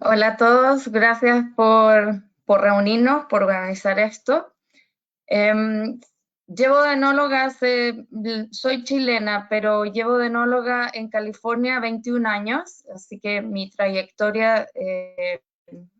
Hola a todos, gracias por reunirnos, por organizar esto. Em, Llevo de enóloga soy chilena, pero llevo de enóloga en California 21 años, así que mi trayectoria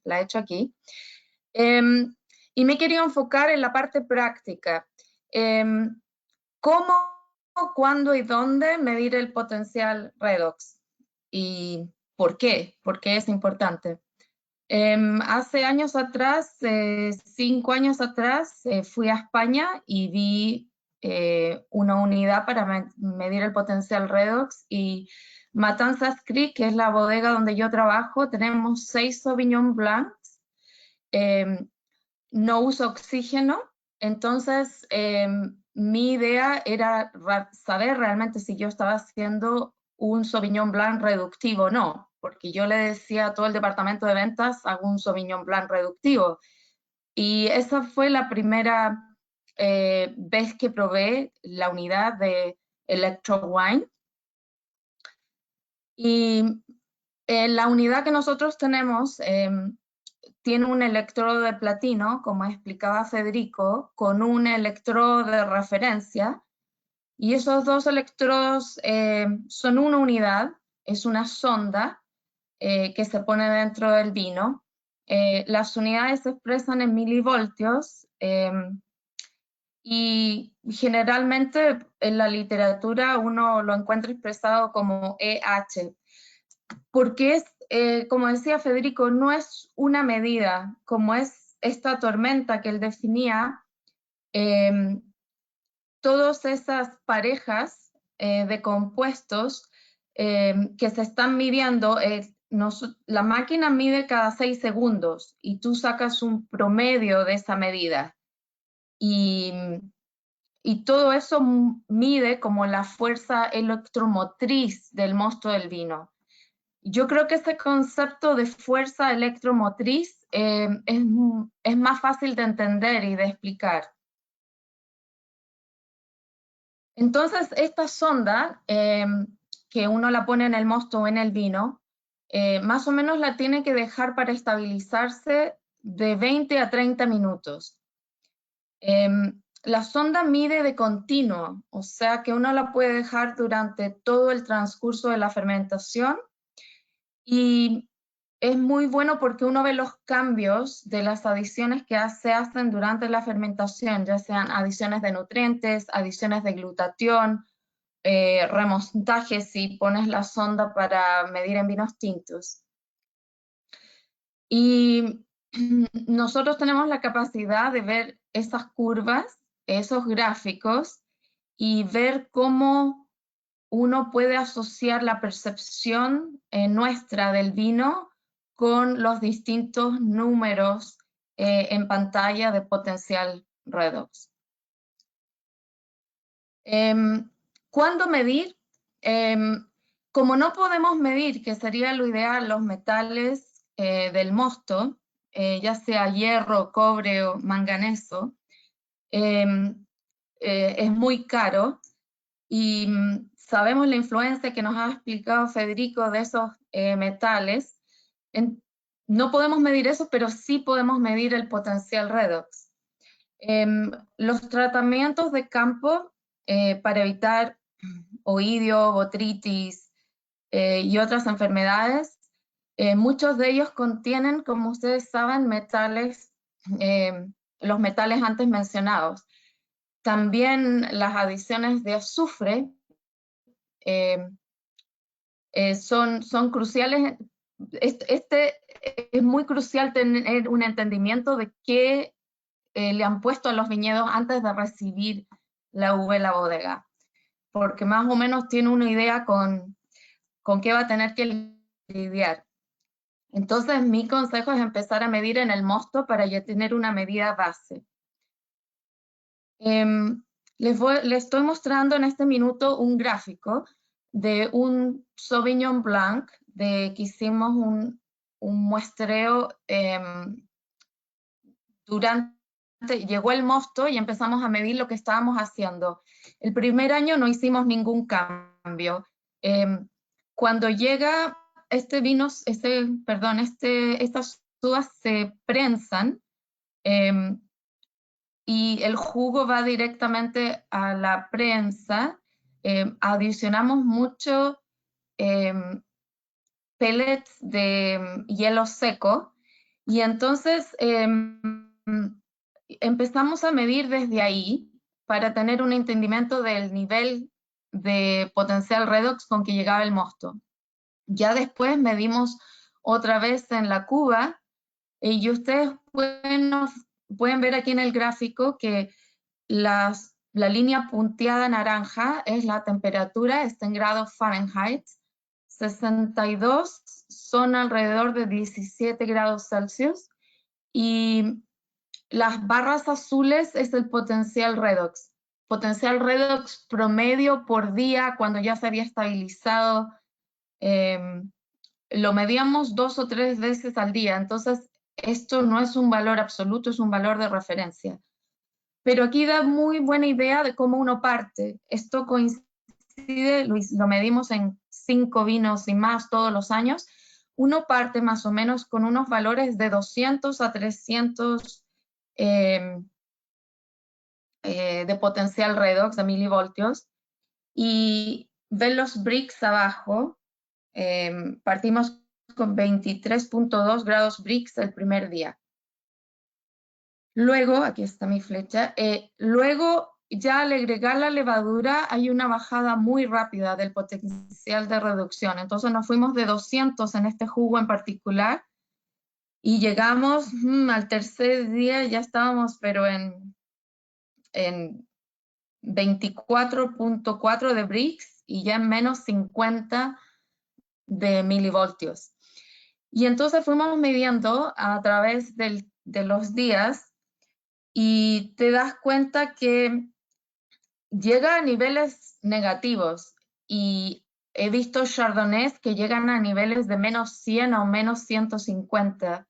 la he hecho aquí. Em, y me quería enfocar en la parte práctica. Em, ¿Cómo, cuándo y dónde medir el potencial redox? ¿Y por qué? ¿Por qué es importante? Hace años atrás, 5 años atrás, fui a España y vi una unidad para medir el potencial redox y Matanzas Creek, que es la bodega donde yo trabajo, tenemos 6 Sauvignon Blancs. em, no uso oxígeno, entonces mi idea era saber realmente si yo estaba haciendo un Sauvignon Blanc reductivo o no, porque yo le decía a todo el departamento de ventas, hago un Sauvignon Blanc reductivo. Y esa fue la primera vez que probé la unidad de Electro Wine. Y la unidad que nosotros tenemos tiene un electrodo de platino, como explicaba Federico, con un electrodo de referencia, y esos dos electrodos son una unidad, es una sonda que se pone dentro del vino. Las unidades se expresan en milivoltios y generalmente en la literatura uno lo encuentra expresado como EH, porque como decía Federico, no es una medida, como es esta tormenta que él definía, eh, todas esas parejas de compuestos que se están midiendo, la máquina mide cada 6 segundos y tú sacas un promedio de esa medida. Y, y todo eso mide como la fuerza electromotriz del mosto del vino. Yo creo que ese concepto de fuerza electromotriz es más fácil de entender y de explicar. Entonces, esta sonda, que uno la pone en el mosto o en el vino, más o menos la tiene que dejar para estabilizarse de 20 a 30 minutos. La sonda mide de continuo, o sea que uno la puede dejar durante todo el transcurso de la fermentación y es muy bueno porque uno ve los cambios de las adiciones que se hacen durante la fermentación, ya sean adiciones de nutrientes, adiciones de glutatión, remontajes si pones la sonda para medir en vinos tintos. Y nosotros tenemos la capacidad de ver esas curvas, esos gráficos, y ver cómo uno puede asociar la percepción nuestra del vino con los distintos números en pantalla de potencial redox. ¿Cuándo medir? Como no podemos medir, que sería lo ideal, los metales del mosto, ya sea hierro, cobre o manganeso, es muy caro y sabemos la influencia que nos ha explicado Federico de esos metales. No podemos medir eso, pero sí podemos medir el potencial redox. Los tratamientos de campo para evitar oidio, botritis y otras enfermedades, muchos de ellos contienen, como ustedes saben, metales, los metales antes mencionados. También las adiciones de azufre eh, son cruciales. Es muy crucial tener un entendimiento de qué le han puesto a los viñedos antes de recibir la uva en la bodega, porque más o menos tiene una idea con qué va a tener que lidiar. Entonces, mi consejo es empezar a medir en el mosto para ya tener una medida base. Les estoy mostrando en este minuto un gráfico de un Sauvignon Blanc, que hicimos un muestreo llegó el mosto y empezamos a medir lo que estábamos haciendo. El primer año no hicimos ningún cambio. Cuando llega estas uvas se prensan y el jugo va directamente a la prensa. Adicionamos mucho pellets de hielo seco y entonces empezamos a medir desde ahí para tener un entendimiento del nivel de potencial redox con que llegaba el mosto. Ya después medimos otra vez en la cuba y ustedes pueden ver aquí en el gráfico que la línea punteada naranja es la temperatura, está en grados Fahrenheit, 62 son alrededor de 17 grados Celsius y las barras azules es el potencial redox. Potencial redox promedio por día cuando ya se había estabilizado. Lo medíamos 2 o 3 veces al día, entonces esto no es un valor absoluto, es un valor de referencia. Pero aquí da muy buena idea de cómo uno parte. Esto coincide, lo medimos en 5 vinos y más todos los años. Uno parte más o menos con unos valores de 200 a 300 de potencial redox, de milivoltios, y ven los Brix abajo. Partimos con 23.2 grados Brix el primer día. Luego, aquí está mi flecha, luego ya al agregar la levadura hay una bajada muy rápida del potencial de reducción. Entonces nos fuimos de 200 en este jugo en particular y llegamos al tercer día, ya estábamos pero en 24.4 de Brix y ya en menos 50 de milivoltios. Y entonces fuimos midiendo a través de los días y te das cuenta que llega a niveles negativos y he visto chardonnays que llegan a niveles de menos 100 o menos 150.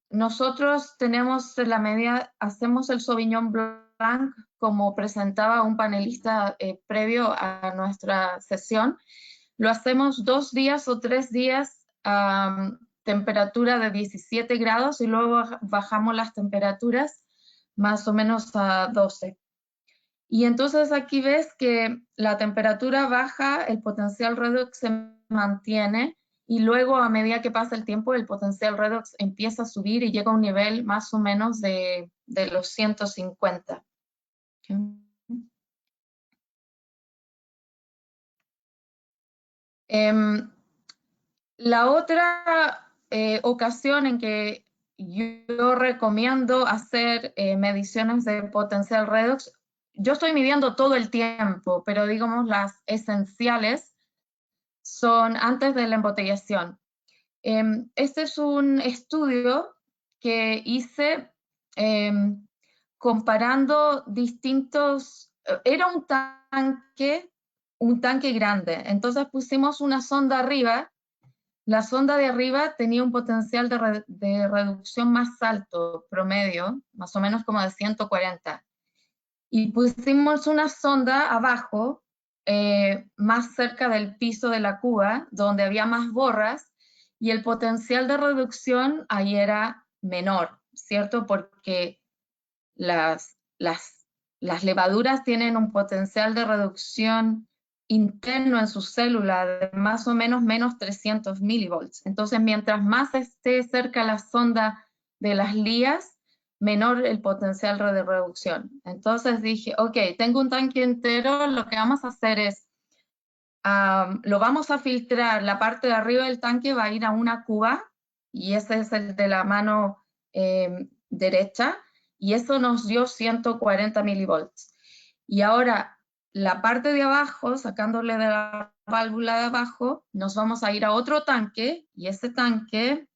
Nosotros tenemos la medida, hacemos el Sauvignon Blanc como presentaba un panelista previo a nuestra sesión. Lo hacemos 2 días o 3 días a temperatura de 17 grados y luego bajamos las temperaturas más o menos a 12. Y entonces aquí ves que la temperatura baja, el potencial redox se mantiene y luego a medida que pasa el tiempo el potencial redox empieza a subir y llega a un nivel más o menos de los 150. La otra ocasión en que yo recomiendo hacer mediciones de potencial redox, yo estoy midiendo todo el tiempo, pero digamos las esenciales son antes de la embotellación. Este es un estudio que hice comparando distintos, era un tanque grande, entonces pusimos una sonda arriba. La sonda de arriba tenía un potencial de reducción más alto, promedio, más o menos como de 140. Y pusimos una sonda abajo, más cerca del piso de la cuba, donde había más borras, y el potencial de reducción ahí era menor, ¿cierto? Porque las levaduras tienen un potencial de reducción interno en su célula de más o menos menos 300 milivolts. Entonces, mientras más esté cerca la sonda de las lías, menor el potencial de reducción. Entonces dije, ok, tengo un tanque entero, lo que vamos a hacer es, lo vamos a filtrar, la parte de arriba del tanque va a ir a una cuba, y ese es el de la mano derecha, y eso nos dio 140 milivolts. Y ahora, la parte de abajo, sacándole de la válvula de abajo, nos vamos a ir a otro tanque, y ese tanque,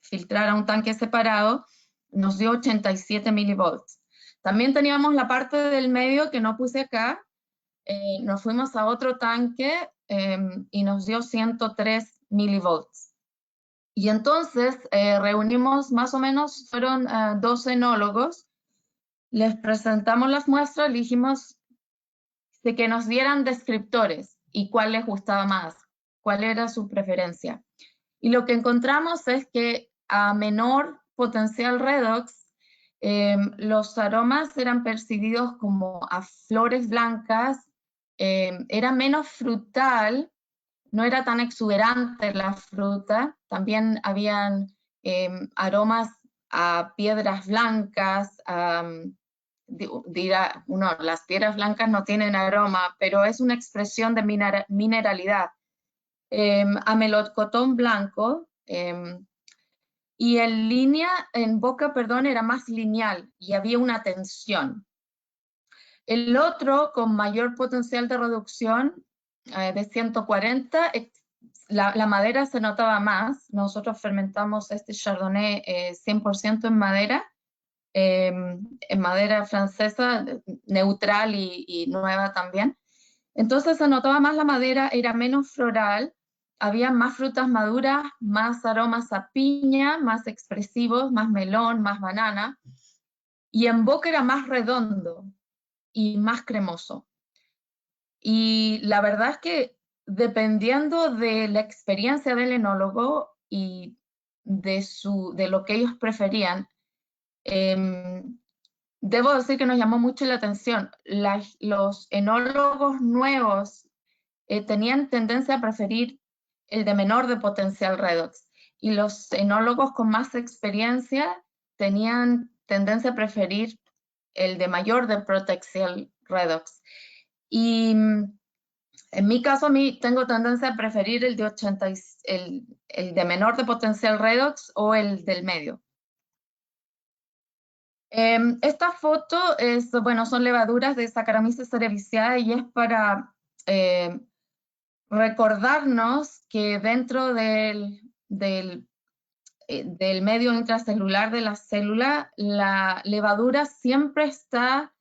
filtrar a un tanque separado, nos dio 87 milivolts. También teníamos la parte del medio que no puse acá, nos fuimos a otro tanque y nos dio 103 milivolts. Y entonces reunimos más o menos, fueron 12 enólogos, les presentamos las muestras, dijimos de que nos dieran descriptores y cuál les gustaba más. cuál era su preferencia. Y lo que encontramos es que a menor potencial redox, los aromas eran percibidos como a flores blancas, era menos frutal, no era tan exuberante la fruta, también habían aromas a piedras blancas, dirá uno, las piedras blancas no tienen aroma, pero es una expresión de mineralidad. A melocotón blanco, y en boca, perdón, era más lineal y había una tensión. El otro, con mayor potencial de reducción, de 140, la madera se notaba más. Nosotros fermentamos este Chardonnay 100% en madera francesa, neutral y nueva también. Entonces se notaba más la madera, era menos floral, había más frutas maduras, más aromas a piña, más expresivos, más melón, más banana, y en boca era más redondo y más cremoso. Y la verdad es que dependiendo de la experiencia del enólogo y de lo que ellos preferían, debo decir que nos llamó mucho la atención. Los enólogos nuevos tenían tendencia a preferir el de menor de potencial redox, y los enólogos con más experiencia tenían tendencia a preferir el de mayor de potencial redox. Y en mi caso, tengo tendencia a preferir el de 80, el de menor de potencial redox o el del medio. Esta foto bueno, son levaduras de Saccharomyces cerevisiae y es para recordarnos que dentro del medio intracelular de la célula, la levadura siempre está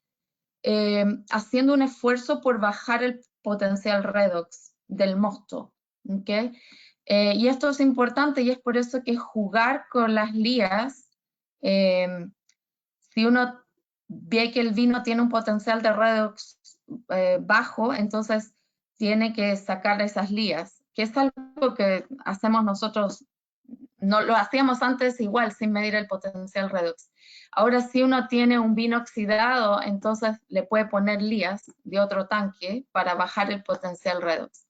haciendo un esfuerzo por bajar el potencial redox del mosto. ¿Okay? Y esto es importante y es por eso que jugar con las lías, si uno ve que el vino tiene un potencial de redox bajo, entonces tiene que sacar esas lías, que es algo que hacemos nosotros, no lo hacíamos antes igual, sin medir el potencial redox. Ahora, si uno tiene un vino oxidado, entonces le puede poner lías de otro tanque para bajar el potencial redox.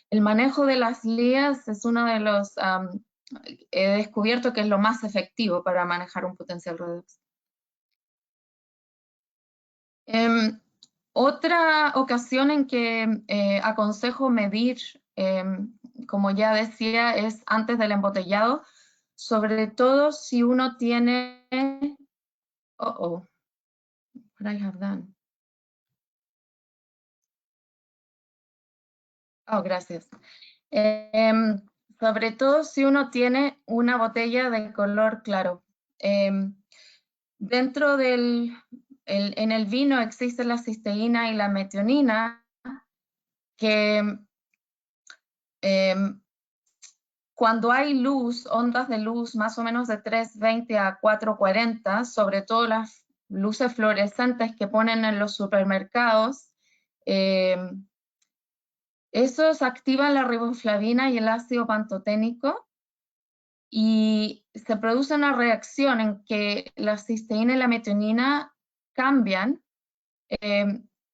El manejo de las lías es uno de los, he descubierto que es lo más efectivo para manejar un potencial redox. Otra ocasión en que aconsejo medir, como ya decía, es antes del embotellado, sobre todo si uno tiene... what I have done. Oh, gracias. Sobre todo si uno tiene una botella de color claro. Dentro en el vino existe la cisteína y la metionina, que cuando hay luz, ondas de luz más o menos de 320 a 440, sobre todo las luces fluorescentes que ponen en los supermercados, esos activan la riboflavina y el ácido pantoténico, y se produce una reacción en que la cisteína y la metionina cambian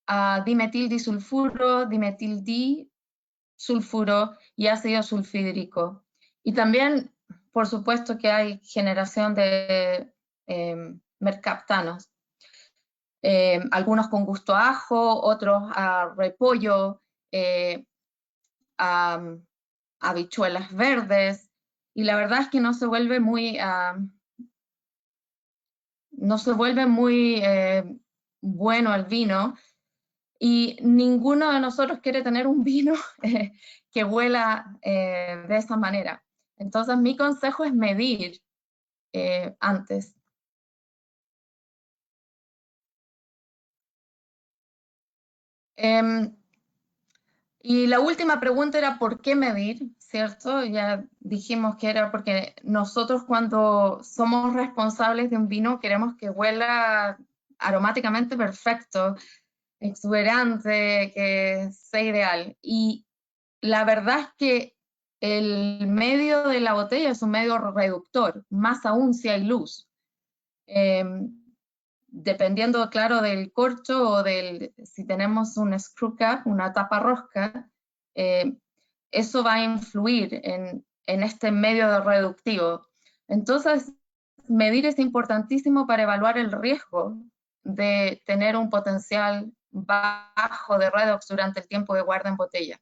a dimetildisulfuro, dimetildisulfuro y ácido sulfídrico. Y también, por supuesto, que hay generación de mercaptanos. Algunos con gusto a ajo, otros a repollo, a habichuelas verdes, y la verdad es que no se vuelve muy bueno el vino, y ninguno de nosotros quiere tener un vino que huela de esa manera. Entonces mi consejo es medir antes. Y la última pregunta era ¿por qué medir? ¿Cierto? Ya dijimos que era porque nosotros, cuando somos responsables de un vino, queremos que huela aromáticamente perfecto, exuberante, que sea ideal. Y la verdad es que el medio de la botella es un medio reductor, más aún si hay luz. Dependiendo, claro, del corcho o si tenemos un screw cap, una tapa rosca, eso va a influir en este medio reductivo. Entonces, medir es importantísimo para evaluar el riesgo de tener un potencial bajo de redox durante el tiempo de guarda en botella.